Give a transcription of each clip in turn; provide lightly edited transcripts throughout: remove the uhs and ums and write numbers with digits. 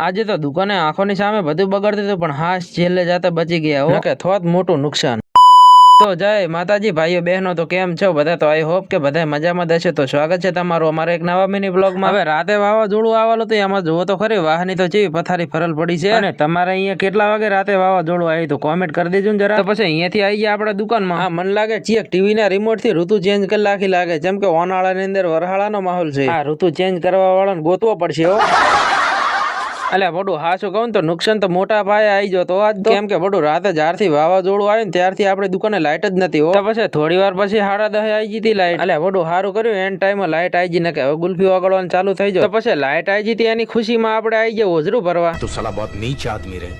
આજે તો દુકાને આંખોની સામે બધું બગડતું હતું પણ હાશ છેલ્લે જાતે બચી ગયા. ઓકે, થોત મોટું નુકસાન. તો જય માતાજી ભાઈઓ બહેનો, તો કેમ છો બધા? તો આઈ હોપ કે બધા મજામાં હશે. તો સ્વાગત છે તમારું અમારા એક નવા મિની બ્લોગમાં. હવે રાતે વાવાઝોડું આવેલું હતું, એમાં જુઓ તો ખરી વાહની તો ચેવી પથારી ફરલ પડી છે. અને તમારે અહીંયા કેટલા વાગે રાતે વાવાઝોડું આવ્યું તો કોમેન્ટ કરી દેજો ને જરા. તો પછી અહીંયાથી આવી ગયા આપણે દુકાનમાં. હા, મને લાગે ચેક ટીવી ના રિમોટ થી ઋતુ ચેન્જ કરી નાખી લાગે, જેમ કે ઉનાળાની અંદર વરહાળાનો માહોલ છે. હા, ઋતુ ચેન્જ કરવા વાળાને ગોતવો પડશે હો. અલ્યા બડું હાચું કહું તો નુકસાન તો મોટા પાયે આવી ગયો તો આજ તો. કેમ કે બડું રાતે જ્યારથી વાવાઝોડું આવ્યું ને ત્યારથી આપણી દુકાને લાઇટ જ નથી હો. તો પછી થોડી વાર પછી 10:30 આવી ગઈ હતી લાઇટ. અલ્યા બડું સારું કર્યું એન્ડ ટાઈમે લાઇટ આવી ગઈ, ને કે હવે ગુલ્ફી વગાડવાનું ચાલુ થઈ જાય. તો પછી લાઇટ આવી ગઈ એની ખુશીમાં આપણે આવી ગયા ઓઝરું ભરવા. તું સાલા બહોત નીચ આદમી રે.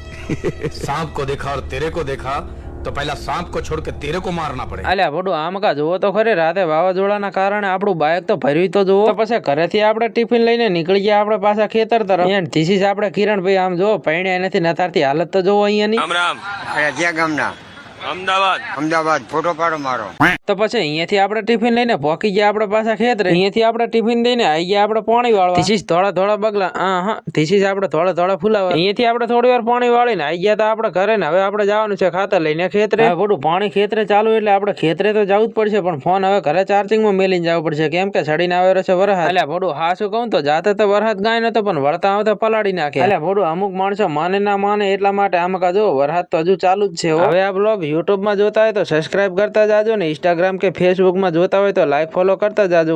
सांप को देखा और तेरे को देखा તો પહેલા सांप को छोड़ के तेरे को मारना પડે. અલ્યા બડું આમ કા જોવો તો ખરે રાતે વાવાઝોડાના કારણે આપણું બાઇક તો ભર્યું તો જોવો. તો પછી ઘરેથી આપણે ટિફિન લઈને નીકળી ગયા આપણે પાછા ખેતર તરફ. એન્ડ ધીસ ઇઝ આપણે કિરણભાઈ. આમ જો પૈણ્યા નથી નતારથી હાલત તો જોવો અહીંયાની. રામ રામ. અરે ક્યાં ગામના? અમદાવાદ. ફોટો પાડો મારો. તો પછી અહીંયાથી આપણે ટિફિન લઈને પહોંચી ગયા આપણે પાછા ખેતરે. અહીંયાથી આપણે ટિફિન લઈને આવી ગયા આપણે પાણી વાળવા. ધીસ ઇઝ થોડા બગલા. હા, ધીસ ઇઝ આપણે થોડા ફુલાવા. અહીંયાથી આપણે થોડી વાર પાણી વાળીને આવી ગયા હતા આપણે ઘરે. ને હવે આપણે જવાનું છે ખાતર લઈને ખેતરે. બધું પાણી ખેતરે ચાલુ એટલે આપણે ખેતરે તો જવું જ પડશે, પણ ફોન હવે ઘરે ચાર્જિંગમાં મેલીને જવું પડશે, કેમ કે ચડીને આવેલો છે વરસાદ. એટલે બધું હાચું કહું તો જાતે તો વરસાદ ગાય નતો, પણ વળતા આવતા પલાળી નાખે. એટલે બધું અમુક માણસો માને ના માને એટલા માટે આમ કા જો વરસાદ તો હજુ ચાલુ જ છે. હવે આ બ્લોગ યુટ્યુબમાં જોતા હોય તો સબસ્ક્રાઇબ કરતા જાજો, ને ઇન્સ્ટાગ્રામ કે ફેસબુકમાં જોતા હોય તો લાઈક ફોલો કરતા જાજો.